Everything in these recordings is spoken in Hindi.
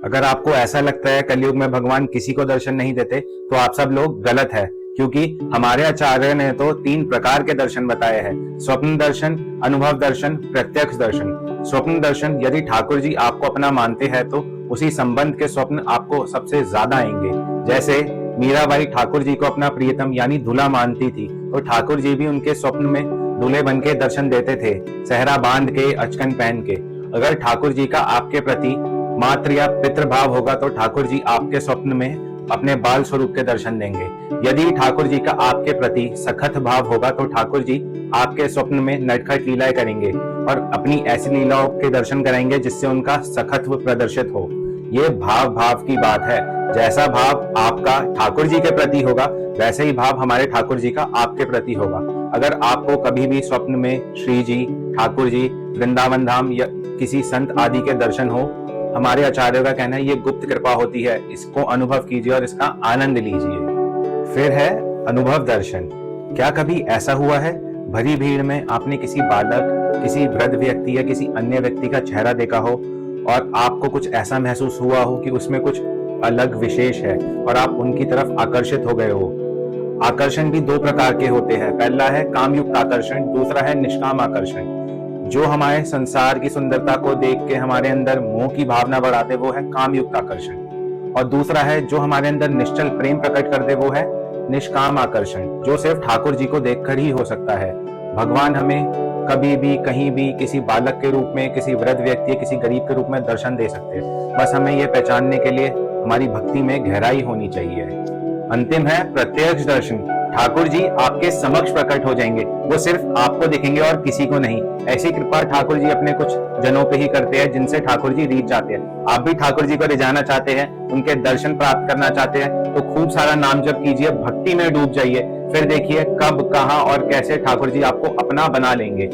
अगर आपको ऐसा लगता है कलयुग में भगवान किसी को दर्शन नहीं देते तो आप सब लोग गलत है, क्योंकि हमारे आचार्य ने तो 3 प्रकार के दर्शन बताए हैं। स्वप्न दर्शन, अनुभव दर्शन, प्रत्यक्ष दर्शन। स्वप्न दर्शन, यदि ठाकुर जी आपको अपना मानते हैं तो उसी संबंध के स्वप्न आपको सबसे ज्यादा आएंगे। जैसे मीराबाई ठाकुर जी को अपना प्रियतम यानी दूल्हा मानती थी, तो ठाकुर जी भी उनके स्वप्न में दूल्हे बन के दर्शन देते थे, सहरा बांध के, अचकन पहन के। अगर ठाकुर जी का आपके प्रति मातृ या पितृ भाव होगा तो ठाकुर जी आपके स्वप्न में अपने बाल स्वरूप के दर्शन देंगे। यदि ठाकुर जी का आपके प्रति सखत भाव होगा तो ठाकुर जी आपके स्वप्न में नटखट लीलाएं करेंगे और अपनी ऐसी लीलाओं के दर्शन कराएंगे जिससे उनका सखत्व प्रदर्शित हो। ये भाव भाव की बात है। जैसा भाव आपका ठाकुर जी के प्रति होगा वैसे ही भाव हमारे ठाकुर जी का आपके प्रति होगा। अगर आपको कभी भी स्वप्न में श्री जी, ठाकुर जी, वृंदावन धाम या किसी संत आदि के दर्शन हो, हमारे आचार्यों का कहना है ये गुप्त कृपा होती है, इसको अनुभव कीजिए और इसका आनंद लीजिए। फिर है अनुभव दर्शन। क्या कभी ऐसा हुआ है भरी भीड़ में आपने किसी बालक, किसी वृद्ध व्यक्ति या किसी अन्य व्यक्ति का चेहरा देखा हो और आपको कुछ ऐसा महसूस हुआ हो कि उसमें कुछ अलग विशेष है और आप उनकी तरफ आकर्षित हो गए हो? आकर्षण भी 2 प्रकार के होते हैं। पहला है कामयुक्त आकर्षण, दूसरा है निष्काम आकर्षण। जो हमारे संसार की सुंदरता को देख के हमारे अंदर मोह की भावना बढ़ाते वो है कामयुक्त आकर्षण, और दूसरा है जो हमारे अंदर निश्चल प्रेम प्रकट कर दे वो है निष्काम आकर्षण, जो सिर्फ ठाकुर जी को देखकर ही हो सकता है। भगवान हमें कभी भी कहीं भी किसी बालक के रूप में, किसी वृद्ध व्यक्ति, किसी गरीब के रूप में दर्शन दे सकते हैं। बस हमें ये पहचानने के लिए हमारी भक्ति में गहराई होनी चाहिए। अंतिम है प्रत्यक्ष दर्शन। ठाकुर जी आपके समक्ष प्रकट हो जाएंगे, वो सिर्फ आपको दिखेंगे और किसी को नहीं। ऐसी कृपा ठाकुर जी अपने कुछ जनों पे ही करते हैं जिनसे ठाकुर जी रीझ जाते हैं। आप भी ठाकुर जी को रिझाना चाहते हैं, उनके दर्शन प्राप्त करना चाहते हैं तो खूब सारा नाम जप कीजिए, भक्ति में डूब जाइए, फिर देखिए कब, कहां और कैसे ठाकुर जी आपको अपना बना लेंगे।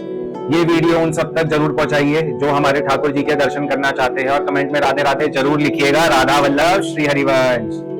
ये वीडियो उन सब तक जरूर पहुंचाइए जो हमारे ठाकुर जी के दर्शन करना चाहते हैं और कमेंट में राधे राधे जरूर लिखिएगा। राधा वल्लभ श्री हरिवंश।